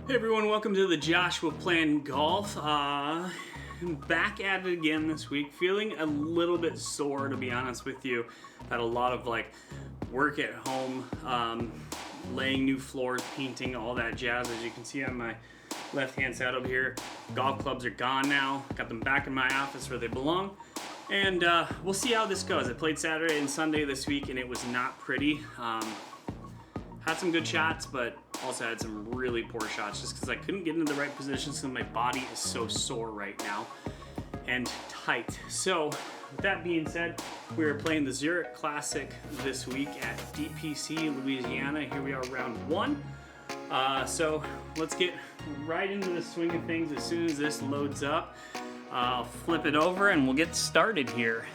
Hey everyone, welcome to the Joshua Plan Golf. Back at it again this week, feeling a little bit sore to be honest with you. Had a lot of work at home, laying new floors, painting, all that jazz. As you can see on my left hand side over here, golf clubs are gone now. Got them back in my office where they belong. And we'll see how this goes. I played Saturday and Sunday this week and it was not pretty. Had some good shots, but also had some really poor shots just because I couldn't get into the right positions because my body is so sore right now and tight. So with that being said, we are playing the Zurich Classic this week at DPC, Louisiana. Here we are, round one. So let's get right into the swing of things. As soon as this loads up, I'll flip it over and we'll get started here.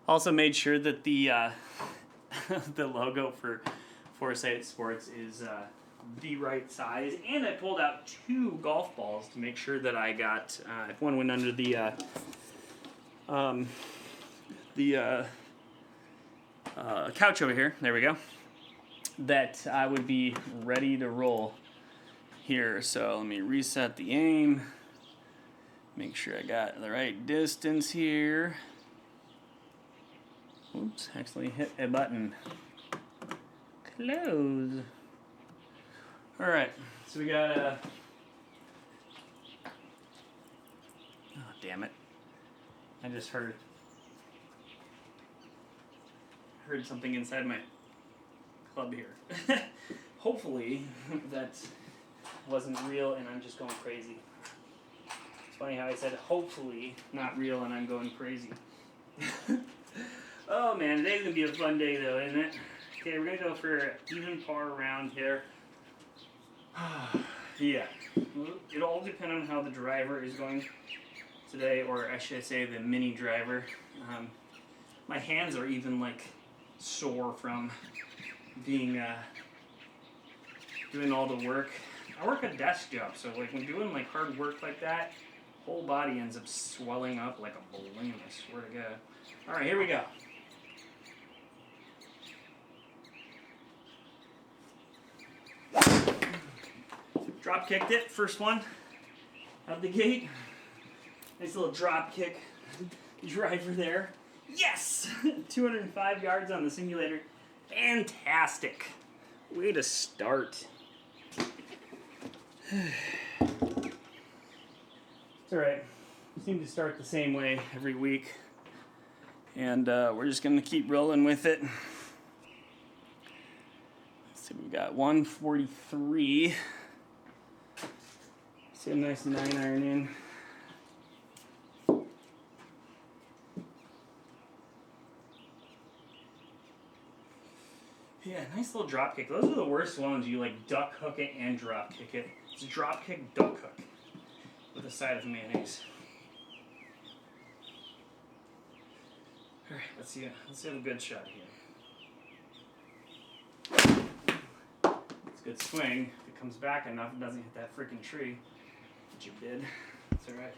Also made sure that the the logo for Foresight Sports is the right size, and I pulled out two golf balls to make sure that I got, if one went under the couch over here, there we go, that I would be ready to roll here. So let me reset the aim, make sure I got the right distance here. Oops, actually hit a button. Close. Alright, so we got a... Oh, damn it. I just heard something inside my club here. Hopefully that wasn't real and I'm just going crazy. It's funny how I said hopefully not real and I'm going crazy. Oh man, today's gonna be a fun day though, isn't it? Okay, we're gonna go for an even par round here. Yeah, it'll all depend on how the driver is going today, or I should say the mini driver. My hands are even sore from being doing all the work. I work a desk job, so when doing hard work like that, whole body ends up swelling up like a balloon, I swear to God. All right, here we go. Drop kicked it, first one out the gate. Nice little drop kick driver there. Yes! 205 yards on the simulator. Fantastic. Way to start. It's alright. We seem to start the same way every week. And we're just going to keep rolling with it. Let's see, we got 143. See a nice 9-iron in. Yeah, nice little drop kick. Those are the worst ones. You duck hook it and drop kick it. It's a drop kick, duck hook with a side of mayonnaise. All right, let's see have a good shot here. It's a good swing. If it comes back enough, it doesn't hit that freaking tree. Which it did. It's alright.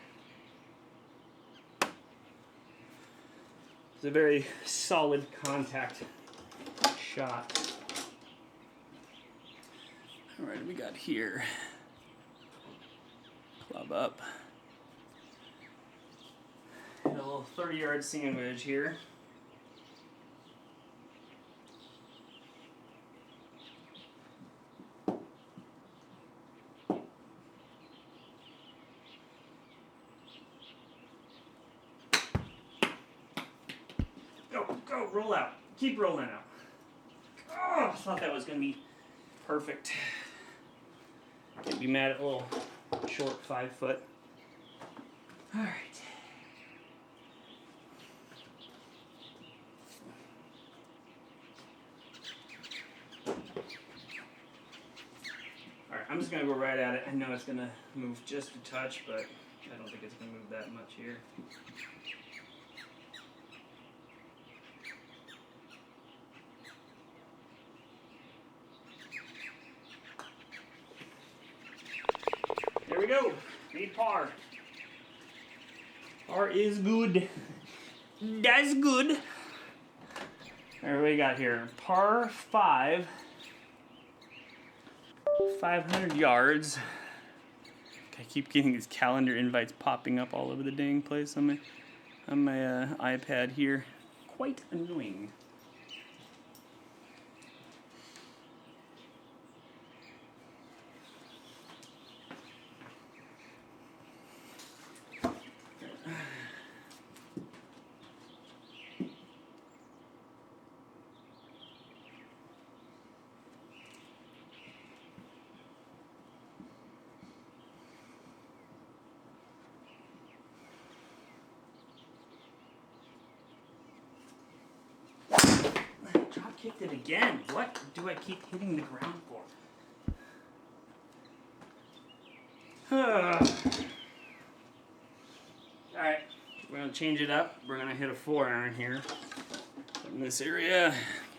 It's a very solid contact shot. Alright, we got here. Club up. A little 30-yard sandwich here. Go, roll out. Keep rolling out. Oh, I thought that was going to be perfect. Can't be mad at a little short 5 foot. All right. All right, I'm just going to go right at it. I know it's going to move just a touch, but I don't think it's going to move that much here. There we go. Need par. Par is good. That's good. All right, what do we got here? Par 5. 500 yards. I keep getting these calendar invites popping up all over the dang place on my iPad here. Quite annoying. Drop kicked it again. What do I keep hitting the ground for? Alright, we're going to change it up. We're going to hit a 4-iron here in this area.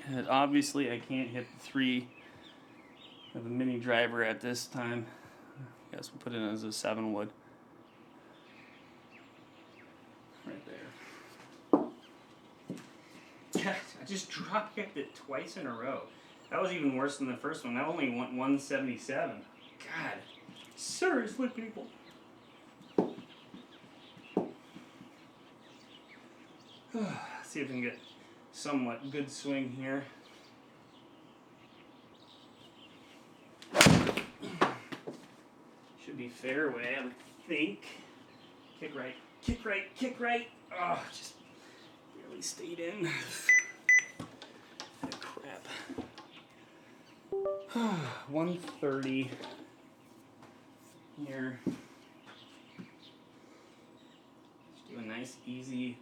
And obviously, I can't hit the 3 of the mini driver at this time. I guess we'll put it as a 7 wood. Right there. Yeah, I just drop kicked it twice in a row. That was even worse than the first one. That only went 177. God. Seriously, people. See if we can get somewhat good swing here. Should be fairway, I would think. Kick right, kick right, kick right. Oh, just barely stayed in. Crap. 130 here. Just do a nice, easy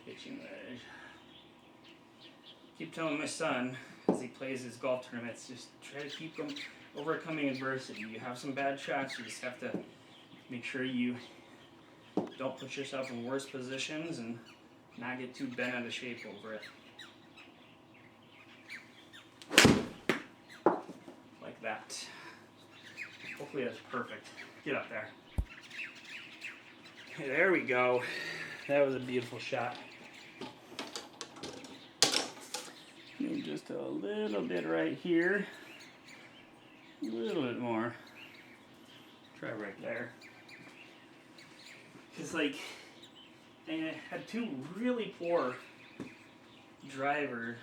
pitching wedge. Keep telling my son as he plays his golf tournaments, just try to keep him overcoming adversity. You have some bad shots, you just have to make sure you don't put yourself in worse positions and not get too bent out of shape over it. Like that. Hopefully that's perfect. Get up there. Okay, there we go. That was a beautiful shot. Maybe just a little bit right here. A little bit more. Try right there. Because, like, I had 2 really poor driver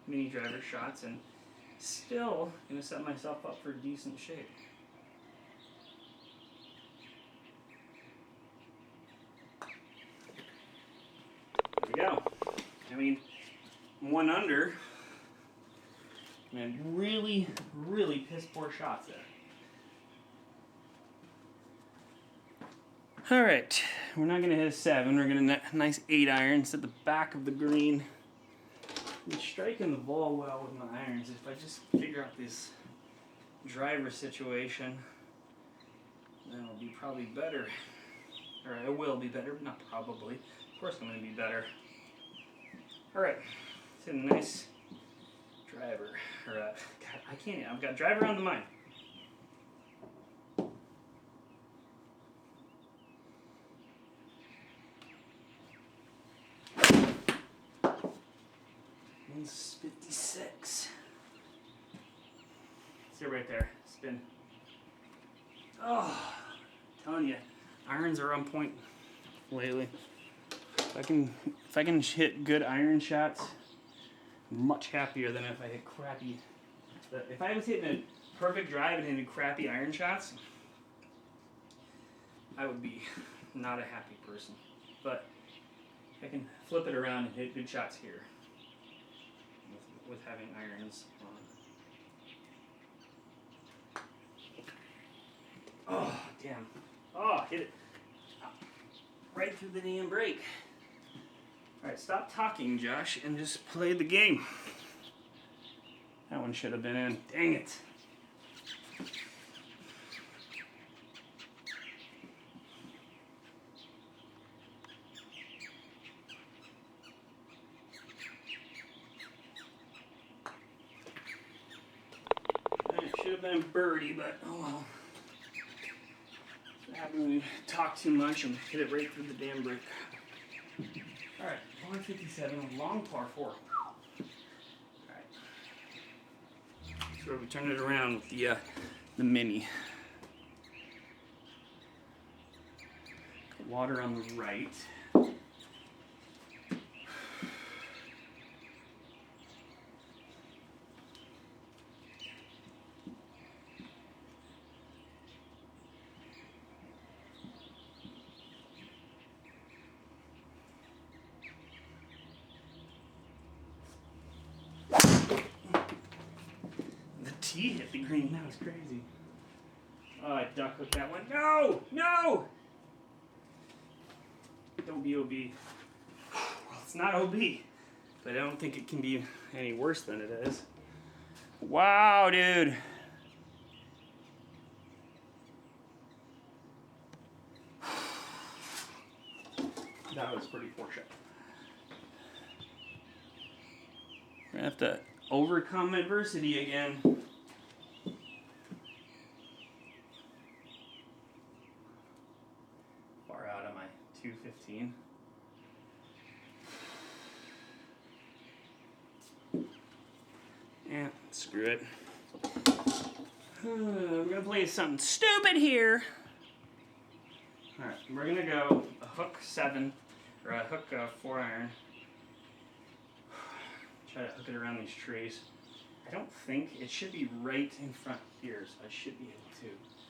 mini driver shots, and still gonna set myself up for decent shape. There we go. I mean, 1 under, and really, really piss poor shots there. All right, we're not gonna hit a 7. We're gonna nice 8-iron, set the back of the green. I'm striking the ball well with my irons. If I just figure out this driver situation, then it'll be probably better. Or it will be better, but not probably. Of course I'm gonna be better. All right, it's a nice driver. Or God, I can't. I've got driver on the mind. One's 56. Sit right there. Spin. Oh, I'm telling you, irons are on point lately. If I can hit good iron shots, I'm much happier than if I hit crappy. If I was hitting a perfect drive and hitting crappy iron shots, I would be not a happy person. But I can flip it around and hit good shots here with having irons on. Oh, damn. Oh, hit it right through the damn break. All right, stop talking, Josh, and just play the game. That one should have been in. Dang it. It should have been birdie, but oh well. What happened when we talk too much and hit it right through the damn brick. All right, 157, long par 4. All right. So we turn it around with the mini. Water on the right. The tee hit the green. That was crazy. Oh, I duck hooked that one. No! No! Don't be OB. Well, it's not OB, but I don't think it can be any worse than it is. Wow, dude. That was pretty poor shot. We're gonna have to overcome adversity again. Far out of my 215. Yeah, screw it. We're gonna play something stupid here. Alright, we're gonna go a hook 7, or a hook 4 iron. Try to hook it around these trees. I don't think it should be right in front here, so I should be able to.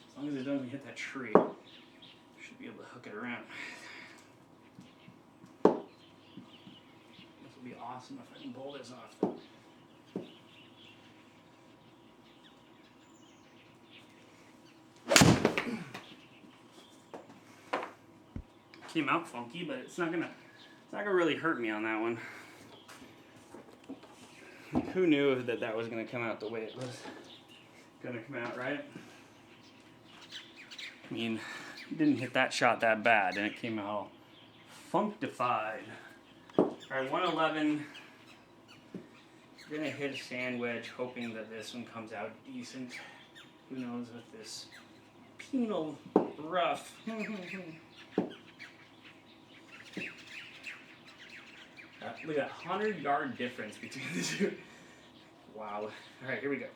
As long as it doesn't hit that tree, I should be able to hook it around. This will be awesome if I can pull this off though. Came out funky, but it's not gonna really hurt me on that one. Who knew that was gonna come out the way it was gonna come out, right? I mean, it didn't hit that shot that bad, and it came out all functified. All right, 111. We're gonna hit a sand wedge, hoping that this one comes out decent. Who knows with this penal rough. Look at that 100-yard difference between the two. Wow. All right, here we go.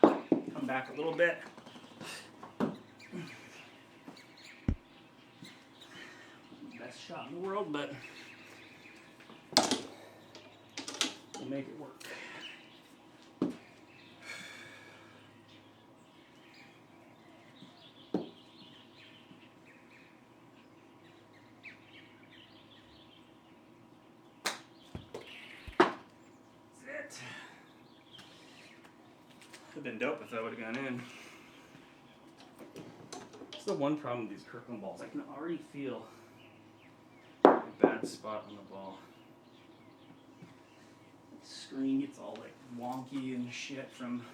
Come back a little bit. Best shot in the world, but we'll make it work. Would have been dope if that would have gone in. That's the one problem with these Kirkland balls. I can already feel a bad spot on the ball. The screen gets all like wonky and shit from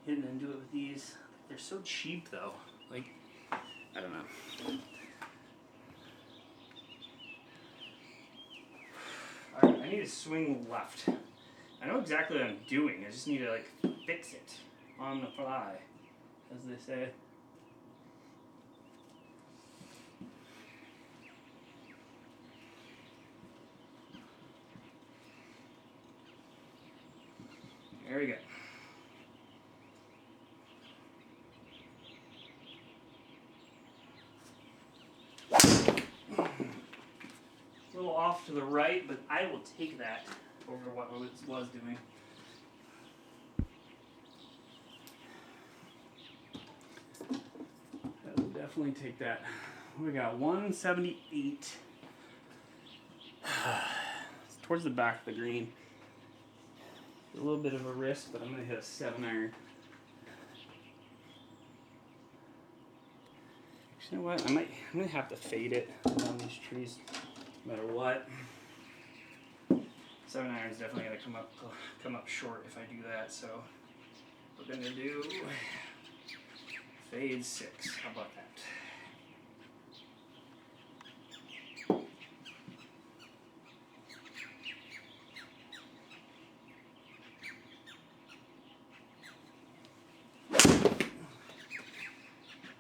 hitting into it with these. They're so cheap though. Like, I don't know. Alright, I need to swing left. I know exactly what I'm doing. I just need to like fix it on the fly, as they say. There we go. A little off to the right, but I will take that over what it was doing. I will definitely take that. We got 178. It's towards the back of the green. A little bit of a risk, but I'm going to hit a 7 iron. You know what? I'm going to have to fade it on these trees no matter what. 7 iron is definitely going to come up short if I do that, so we're going to do fade 6. How about that?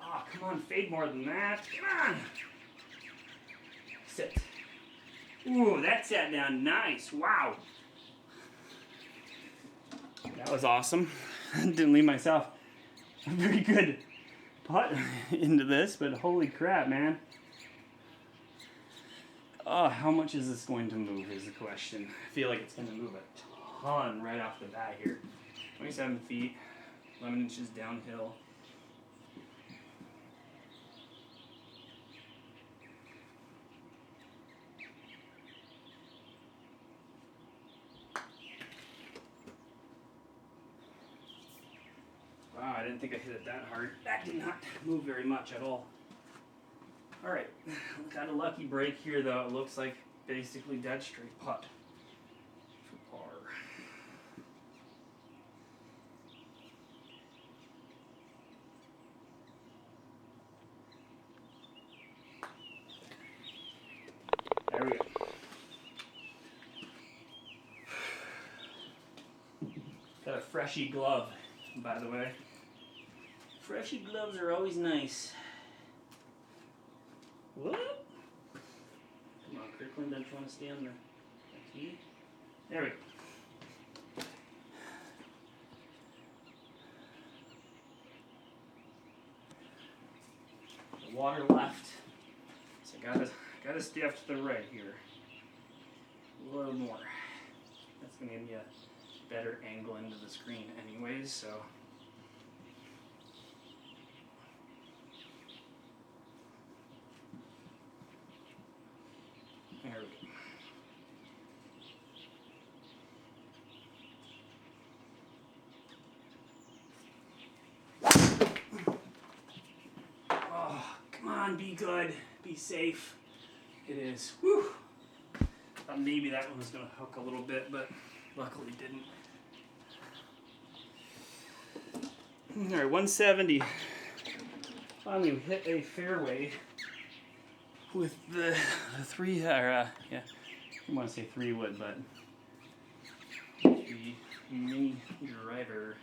Oh, come on, fade more than that. Come on! Sit. Ooh, that sat down nice. Wow. That was awesome. Didn't leave myself a very good putt into this, but holy crap, man. Oh, how much is this going to move is the question. I feel like it's going to move a ton right off the bat here. 27 feet, 11 inches downhill. Wow, I didn't think I hit it that hard. That did not move very much at all. All right, got a lucky break here though. It looks like basically dead straight putt for par. There we go. Got a freshy glove, by the way. Freshy gloves are always nice. Whoop. Come on, Kirkland, don't you want to stay on the tee? There we go. The water left, so gotta stay off to the right here. A little more. That's gonna give me a better angle into the screen anyways, so. There we go. Oh, come on, be good, be safe. It is. Whew. Thought maybe that one was going to hook a little bit, but luckily didn't. All right, 170. Finally, we hit a fairway with the three, yeah, I want to say 3-wood, but the mini driver.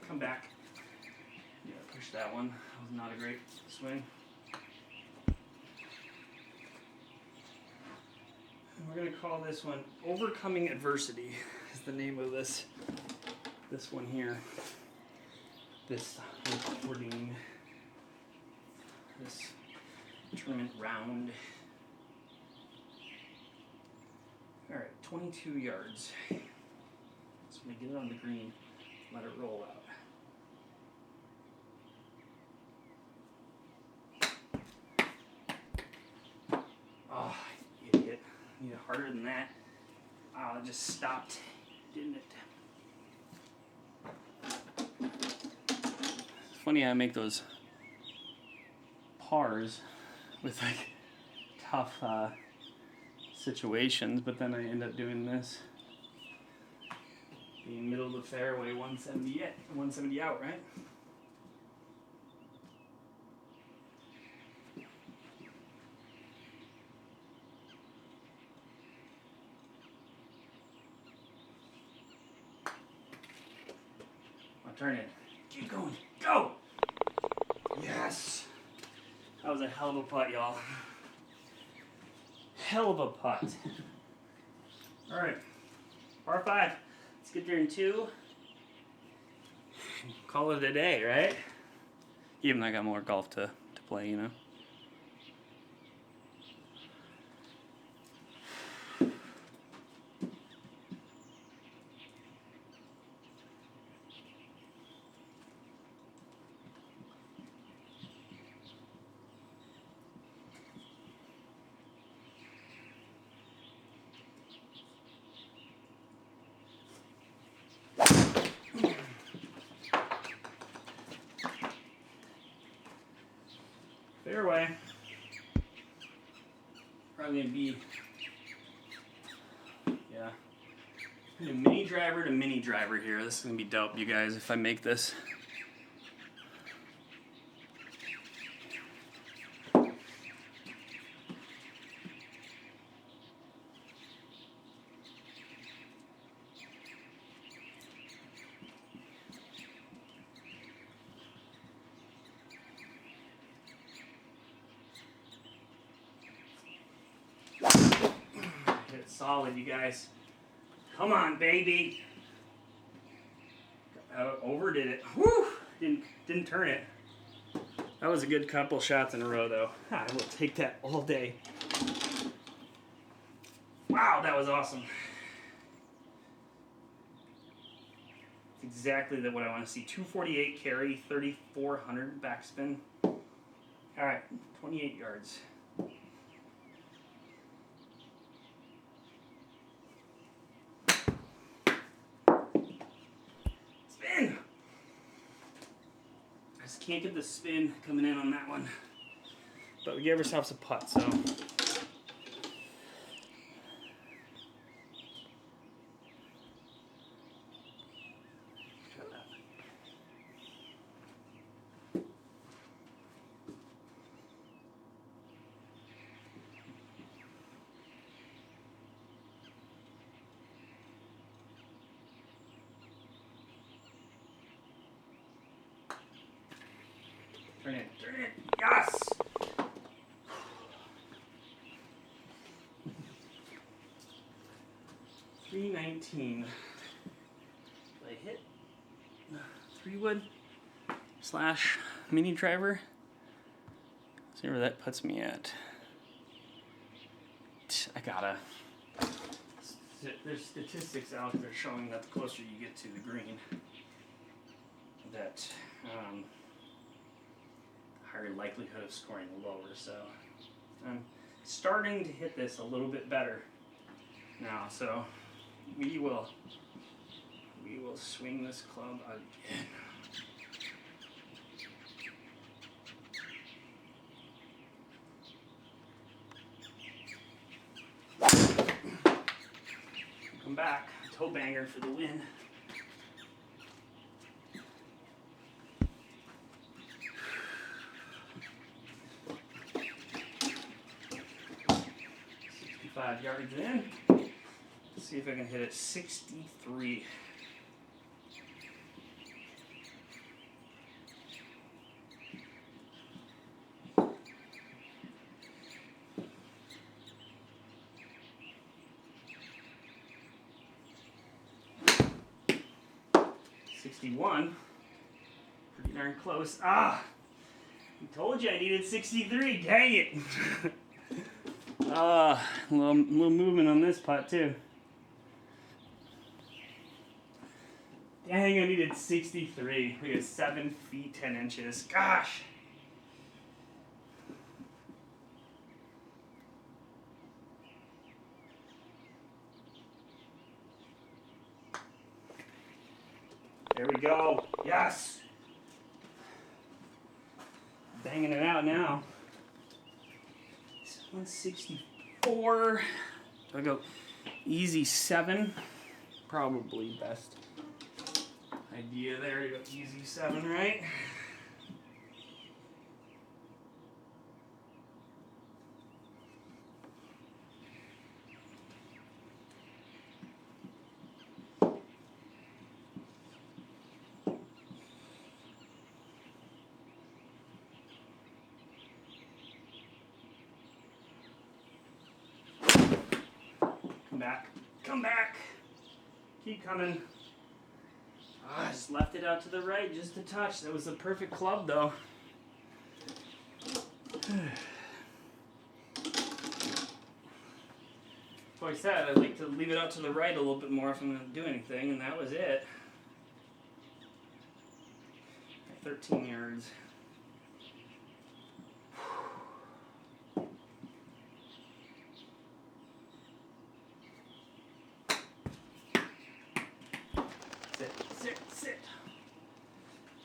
Come back. Yeah, push that one. That was not a great swing. And we're going to call this one Overcoming Adversity is the name of this one here. This recording, this tournament round. All right, 22 yards. So when we get it on the green, let it roll out. Oh, idiot. Need it harder than that. Oh, it just stopped, didn't it? It's funny how I make those pars with like tough situations, but then I end up doing this. Being middle of the fairway, 170 out, right? I'll turn it. Keep going. Go! Yes! That was a hell of a putt, y'all. Hell of a putt. All right, par 5. Let's get there in 2. Call it a day, right? Even though I got more golf to play, you know. Fairway. Probably gonna be, yeah, a mini driver to mini driver here. This is gonna be dope, you guys, if I make this. Hit it solid, you guys. Come on, baby. Overdid it. Whew! Didn't turn it. That was a good couple shots in a row, though. I will take that all day. Wow, that was awesome. It's exactly what I want to see. 248 carry, 3,400 backspin. All right, 28 yards. Spin! I just can't get the spin coming in on that one. But we gave ourselves a putt, so. Turn it, yes! 319. Did I hit 3-wood / mini driver? Let's see where that puts me at. I gotta. There's statistics out there showing that the closer you get to the green, that higher likelihood of scoring lower. So I'm starting to hit this a little bit better now. So we will swing this club again. Come back, toe banger for the win. Yards in. Let's see if I can hit it 63. '61. Pretty darn close. I told you I needed 63. Dang it. A little movement on this putt too. Dang, I needed 63. We got 7 feet 10 inches. Gosh. There we go. Yes. Banging it out now. 164. Do I go easy 7? Probably best idea there to go easy 7, right? Come back. Keep coming. I just left it out to the right just a touch. That was the perfect club, though. So I said I'd like to leave it out to the right a little bit more if I'm going to do anything, and that was it. 13 yards. Sit.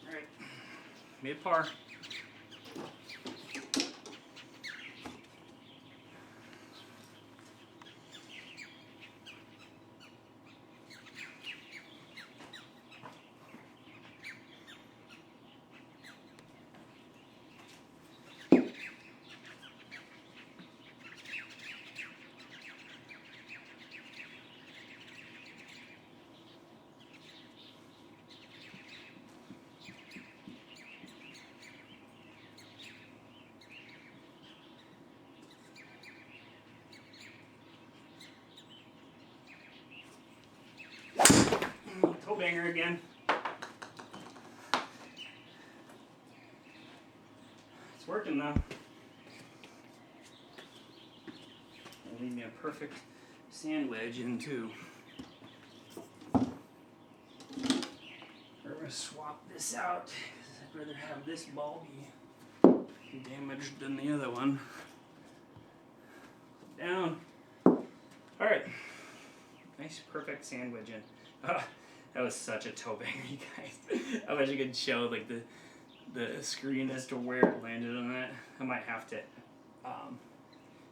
All right, mid par. banger again. It's working though. It'll leave me a perfect sand wedge in too. We're going to swap this out because I'd rather have this ball be damaged than the other one. Down. Alright. Nice, perfect sand wedge in. Oh, that was such a toe banger, you guys. I wish I could show like the screen as to where it landed on that. I might have to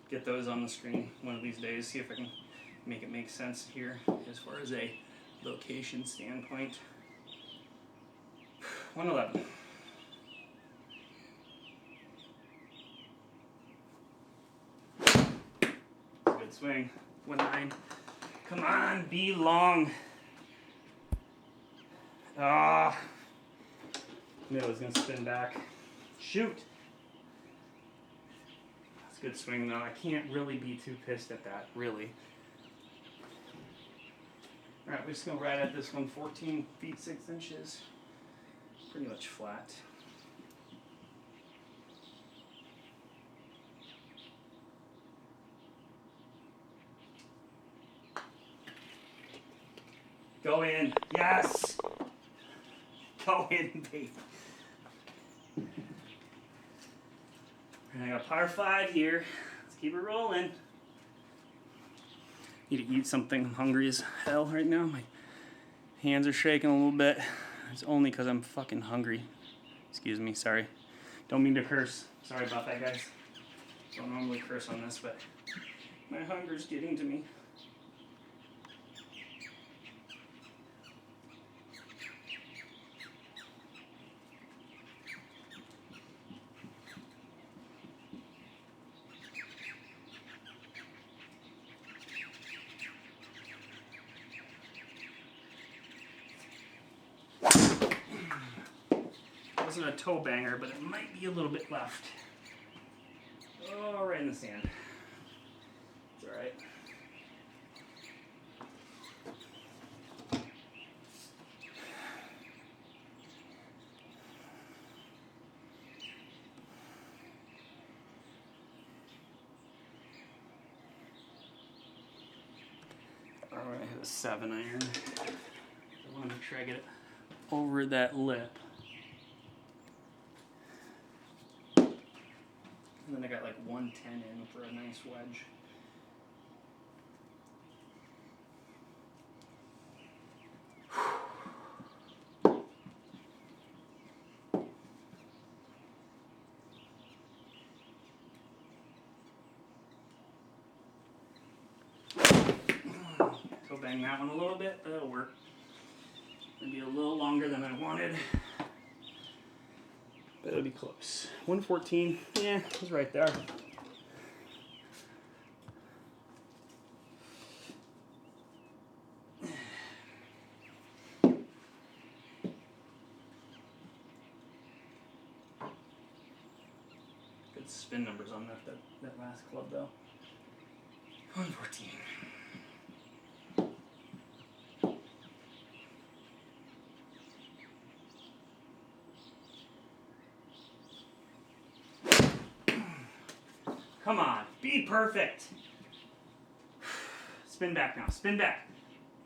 get those on the screen one of these days, see if I can make it make sense here as far as a location standpoint. 111. Good swing. 1-9. Come on, be long. Ah. Knew it was going to spin back. Shoot. That's a good swing, though. I can't really be too pissed at that, really. All right, we're just going to ride at this one 14 feet 6 inches. Pretty much flat. Go in. Yes! Go in, baby. And I got par 5 here. Let's keep it rolling. Need to eat something. I'm hungry as hell right now. My hands are shaking a little bit. It's only because I'm fucking hungry. Excuse me, sorry. Don't mean to curse. Sorry about that, guys. Don't normally curse on this, but my hunger's getting to me. Wasn't a toe banger, but it might be a little bit left. Oh, right in the sand. It's alright. Alright, I hit a 7 iron. I want to make sure I get it over that lip. And then I got like 110 in for a nice wedge. So bang that one a little bit, that'll work. Maybe a little longer than I wanted. But it'll be close. 114, yeah, it was right there. Good spin numbers on that last club though. 114. Come on, be perfect. Spin back now, spin back.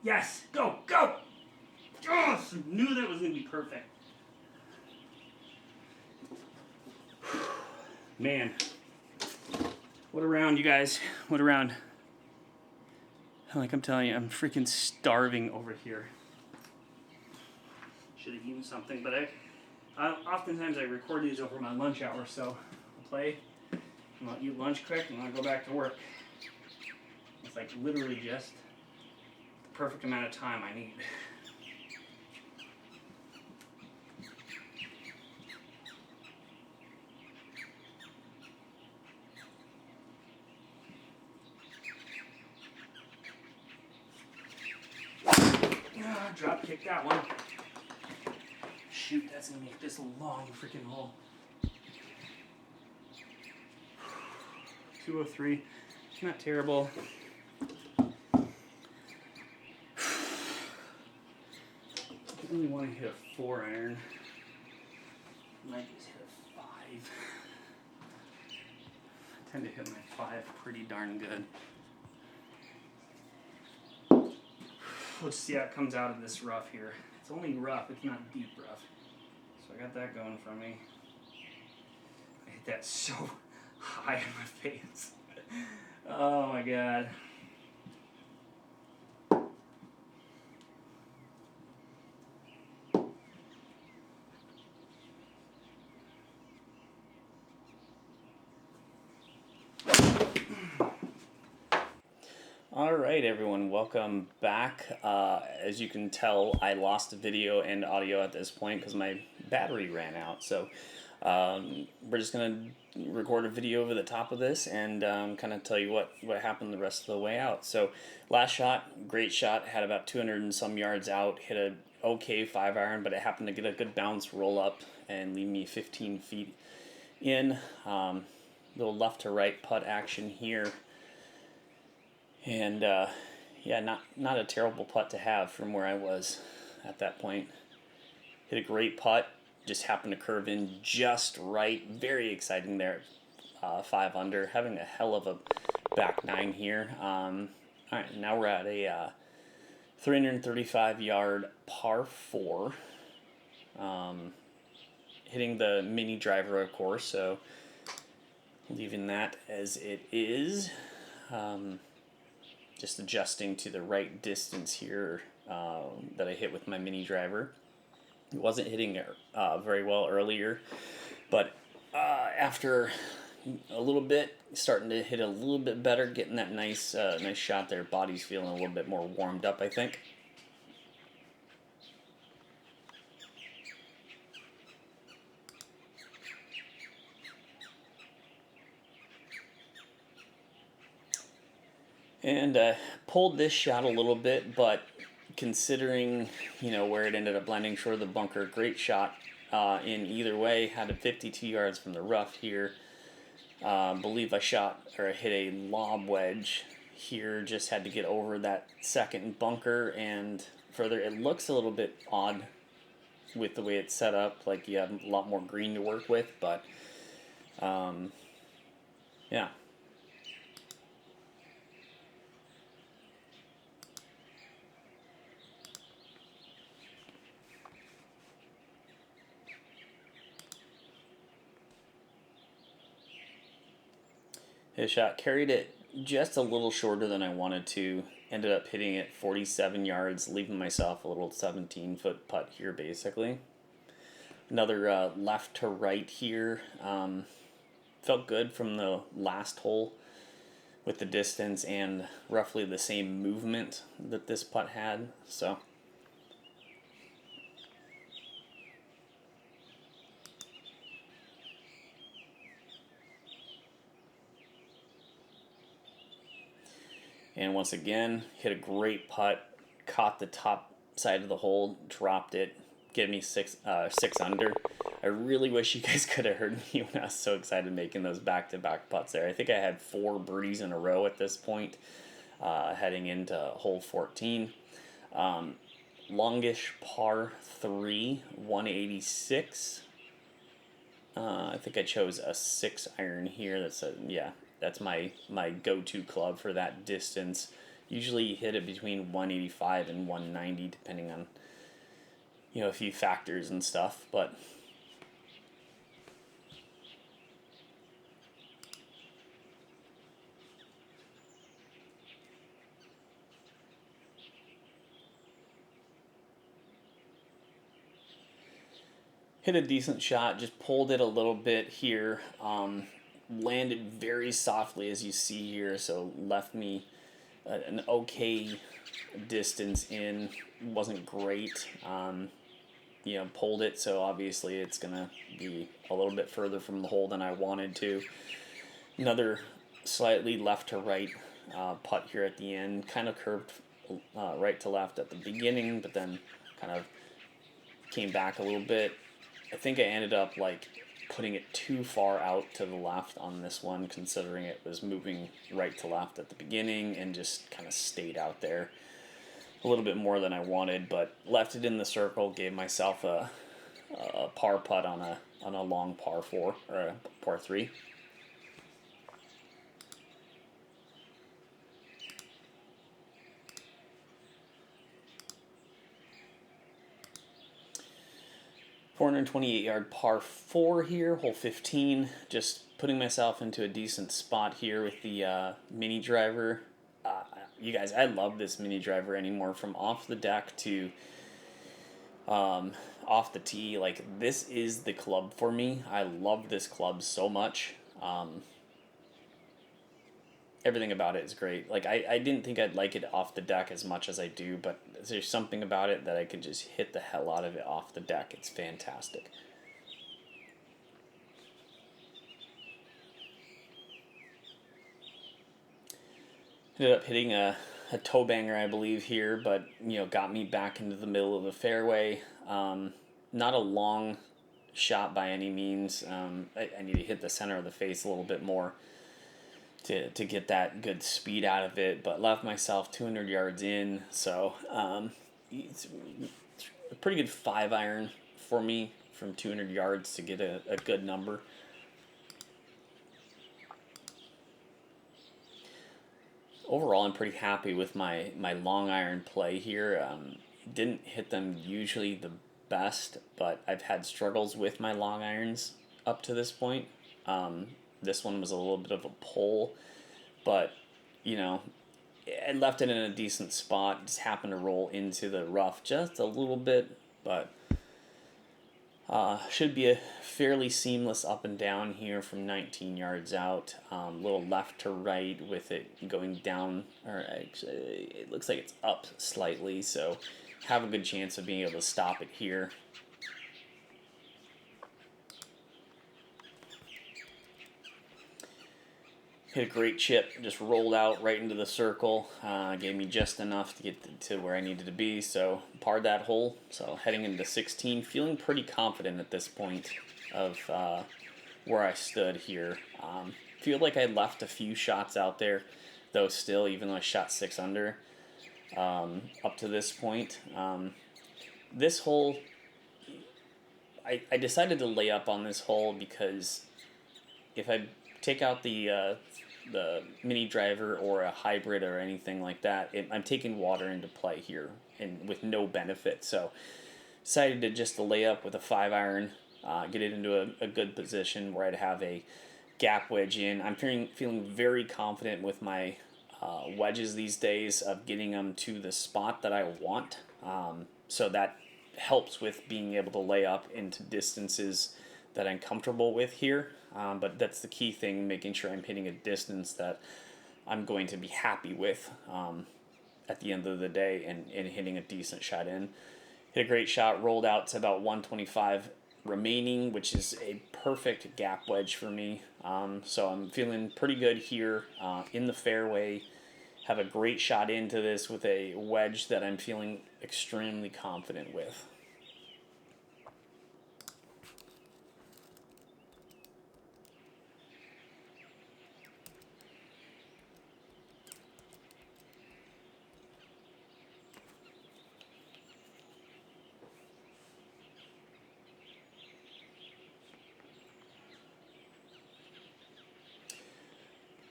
Yes, go, go. Oh, I knew that was going to be perfect. Man, what a round, you guys. What a round. Like I'm telling you, I'm freaking starving over here. Should have eaten something, but oftentimes I record these over my lunch hour, so I'll play. And I'll eat lunch quick and I'll go back to work. It's like literally just the perfect amount of time I need. Drop kick that one. Shoot, that's gonna make this a long freaking hole. 203, not terrible. want to hit a 4 iron. Might just hit a 5. I tend to hit my 5 pretty darn good. Let's see how it comes out of this rough here. It's only rough, it's not deep rough. So I got that going for me. I hit that so high in my face. Oh my god. Alright everyone, welcome back. As you can tell, I lost video and audio at this point because my battery ran out. So we're just going to record a video over the top of this and kind of tell you what happened the rest of the way out. So last shot, great shot, had about 200 and some yards out, hit a okay 5 iron, but it happened to get a good bounce roll up and leave me 15 feet in. Little left to right putt action here. And yeah, not a terrible putt to have from where I was at that point. Hit a great putt, just happened to curve in just right. Very exciting there, 5 under, having a hell of a back 9 here. All right, now we're at a 335 yard par 4. Hitting the mini driver, of course, so leaving that as it is. Just adjusting to the right distance here that I hit with my mini driver. It wasn't hitting it very well earlier, but after a little bit, starting to hit a little bit better, getting that nice shot there. Body's feeling a little bit more warmed up, I think. And pulled this shot a little bit, but considering, where it ended up landing short of the bunker, great shot in either way. Had a 52 yards from the rough here. Believe I hit a lob wedge here. Just had to get over that second bunker and further. It looks a little bit odd with the way it's set up, like you have a lot more green to work with, but yeah. Hit a shot, carried it just a little shorter than I wanted to. Ended up hitting it 47 yards, leaving myself a little 17-foot putt here, basically. Another left to right here. Felt good from the last hole with the distance and roughly the same movement that this putt had. So and once again, hit a great putt, caught the top side of the hole, dropped it, get me 6 under. I really wish you guys could have heard me when I was so excited making those back-to-back putts there. I think I had 4 birdies in a row at this point, heading into hole 14. Longish par 3, 186. I think I chose a 6 iron here. That's my go-to club for that distance. Usually you hit it between 185 and 190 depending on a few factors and stuff, but hit a decent shot, just pulled it a little bit here. Landed very softly as you see here, so left me an okay distance in. Wasn't great. Pulled it, so obviously it's gonna be a little bit further from the hole than I wanted to. Another slightly left to right putt here at the end. Kind of curved right to left at the beginning, but then kind of came back a little bit. I think I ended up putting it too far out to the left on this one, considering it was moving right to left at the beginning and just kind of stayed out there. a little bit more than I wanted, but left it in the circle, gave myself a par putt on a long par 4 or a par 3. .428-yard par 4 here, hole 15. Just putting myself into a decent spot here with the mini driver. You guys, I love this mini driver anymore. From off the deck to off the tee, like, this is the club for me. I love this club so much. Everything about it is great. Like, I didn't think I'd like it off the deck as much as I do, but there's something about it that I could just hit the hell out of it off the deck. It's fantastic. Ended up hitting a toe banger, I believe, here, but, got me back into the middle of the fairway. Not a long shot by any means. I need to hit the center of the face a little bit more to get that good speed out of it, but left myself 200 yards in, so it's a pretty good 5-iron for me from 200 yards to get a good number. Overall, I'm pretty happy with my long iron play here. Didn't hit them usually the best, but I've had struggles with my long irons up to this point. This one was a little bit of a pull, but, I left it in a decent spot. Just happened to roll into the rough just a little bit, but should be a fairly seamless up and down here from 19 yards out. Little left to right with it going down, or actually it looks like it's up slightly, so have a good chance of being able to stop it here. Hit a great chip, just rolled out right into the circle. Gave me just enough to get to where I needed to be, so parred that hole. So heading into 16, feeling pretty confident at this point of where I stood here. Feel like I left a few shots out there, though still, even though I shot 6 under up to this point. This hole, I decided to lay up on this hole because if I take out the mini driver or a hybrid or anything like that, I'm taking water into play here and with no benefit. So decided to just lay up with a 5-iron, get it into a good position where I'd have a gap wedge in. I'm feeling very confident with my wedges these days of getting them to the spot that I want. So that helps with being able to lay up into distances that I'm comfortable with here. But that's the key thing, making sure I'm hitting a distance that I'm going to be happy with at the end of the day and hitting a decent shot in. Hit a great shot, rolled out to about 125 remaining, which is a perfect gap wedge for me. So I'm feeling pretty good here in the fairway. Have a great shot into this with a wedge that I'm feeling extremely confident with.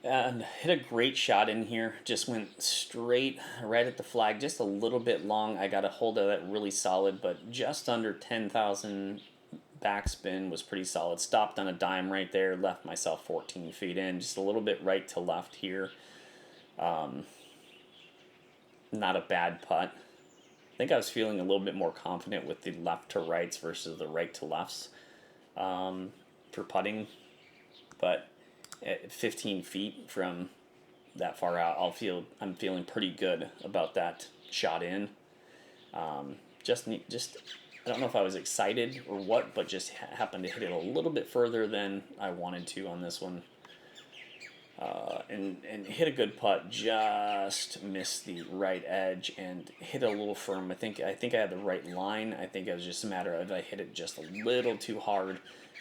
And hit a great shot in here. Just went straight right at the flag, just a little bit long. I got a hold of that really solid, but just under 10,000 backspin was pretty solid. Stopped on a dime right there, left myself 14 feet in, just a little bit right to left here. Not a bad putt. I think I was feeling a little bit more confident with the left to rights versus the right to lefts for putting, but at 15 feet from that far out, I'm feeling pretty good about that shot in. Just I don't know if I was excited or what, but just happened to hit it a little bit further than I wanted to on this one. And hit a good putt, just missed the right edge and hit it a little firm. I think I had the right line. I think it was just a matter of I hit it just a little too hard.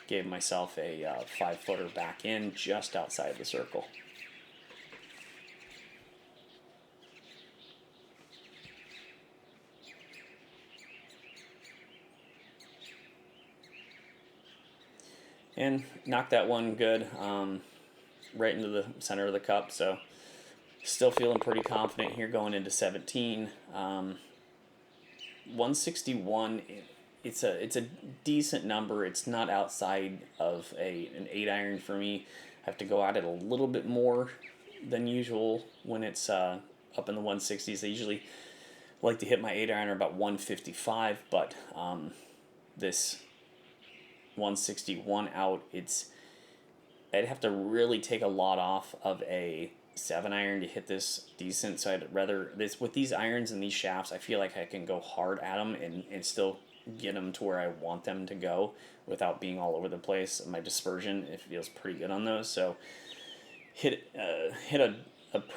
Gave myself a 5-footer back in just outside the circle. and knocked that one good, right into the center of the cup. So still feeling pretty confident here going into 17. 161. It's a decent number. It's not outside of an 8-iron for me. I have to go at it a little bit more than usual when it's up in the 160s. I usually like to hit my 8-iron about 155, but this 161 out, I'd have to really take a lot off of a 7-iron to hit this decent. So I'd rather with these irons and these shafts, I feel like I can go hard at them and still get them to where I want them to go without being all over the place. My dispersion, it feels pretty good on those. So hit a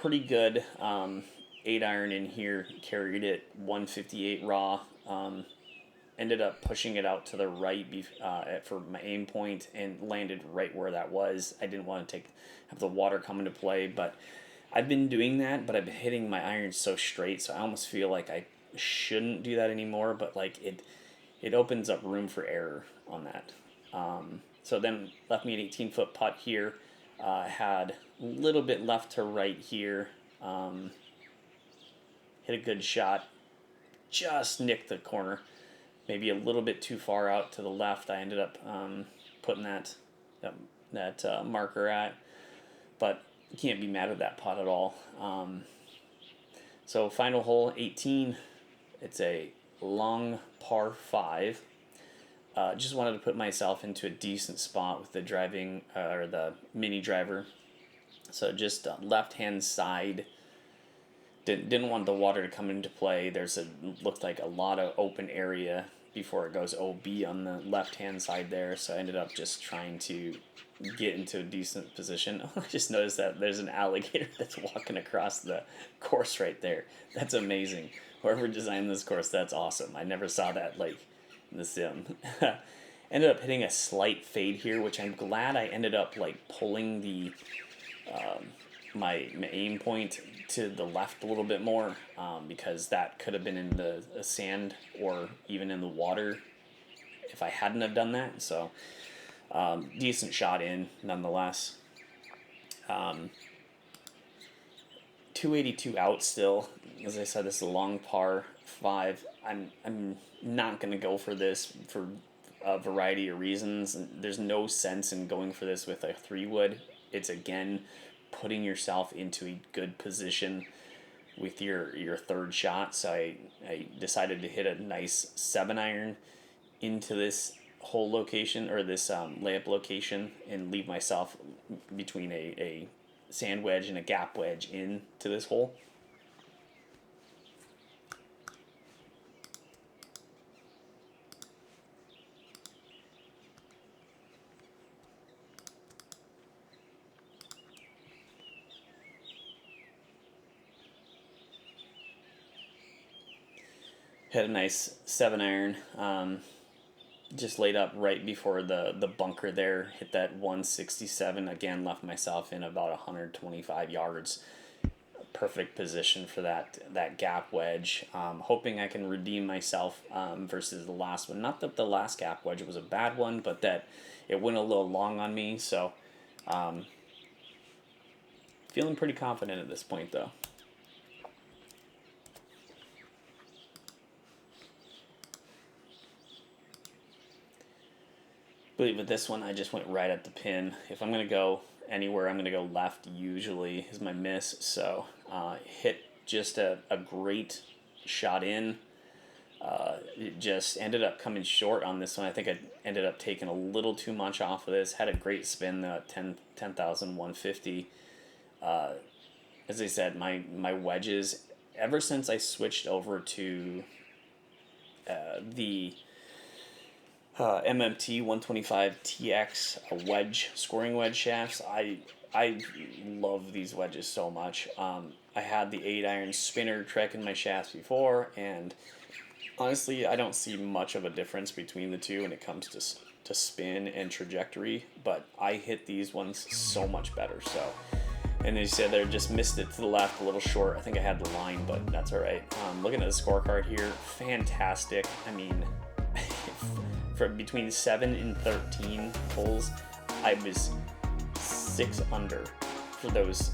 pretty good 8-iron in here, carried it 158 raw. Ended up pushing it out to the right for my aim point and landed right where that was. I didn't want to have the water come into play, but I've been doing that, but I've been hitting my irons so straight, so I almost feel like I shouldn't do that anymore, but like it opens up room for error on that. So then left me an 18-foot putt here. Had a little bit left to right here. Hit a good shot. Just nicked the corner. Maybe a little bit too far out to the left. I ended up putting that marker at, but you can't be mad at that putt at all. So final hole 18. It's a long par 5. Just wanted to put myself into a decent spot with the driving or the mini driver. So just left hand side. Didn't want the water to come into play. Looked like a lot of open area before it goes OB on the left hand side there. So I ended up just trying to get into a decent position. I just noticed that there's an alligator that's walking across the course right there. That's amazing. Whoever designed this course, that's awesome. I never saw that like in the sim. Ended up hitting a slight fade here, which I'm glad I ended up like pulling the my aim point to the left a little bit more, because that could have been in the sand or even in the water if I hadn't have done that. So decent shot in nonetheless. 282 out still. As I said, this is a long par 5. I'm not going to go for this for a variety of reasons. There's no sense in going for this with a 3-wood. It's again putting yourself into a good position with your third shot. So I decided to hit a nice 7-iron into this hole location, or this layup location, and leave myself between a sand wedge and a gap wedge into this hole. Hit a nice 7-iron, just laid up right before the bunker there, hit that 167, again left myself in about 125 yards. Perfect position for that gap wedge. Hoping I can redeem myself versus the last one. Not that the last gap wedge was a bad one, but that it went a little long on me, so feeling pretty confident at this point though. I believe with this one, I just went right at the pin. If I'm going to go anywhere, I'm going to go left usually is my miss. So hit just a great shot in. It just ended up coming short on this one. I think I ended up taking a little too much off of this. Had a great spin, the 10,150. As I said, my wedges, ever since I switched over to the MMT 125 TX scoring wedge shafts, I love these wedges so much. I had the 8-iron spinner Trek in my shafts before, and honestly, I don't see much of a difference between the two when it comes to spin and trajectory, but I hit these ones so much better. So, and as you said, they just missed it to the left a little short. I think I had the line, but that's all right. Looking at the scorecard here, fantastic. I mean, from between 7 and 13 holes, I was 6 under for those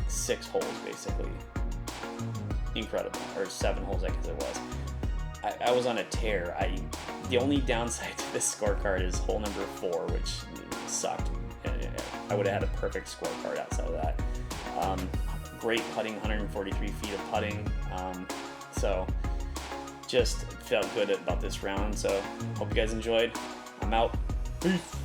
6 holes, basically. Incredible. Or 7 holes, I guess it was. I was on a tear. The only downside to this scorecard is hole number 4, which sucked. I would have had a perfect scorecard outside of that. Great putting, 143 feet of putting. So just felt good about this round. So hope you guys enjoyed. I'm out. Peace.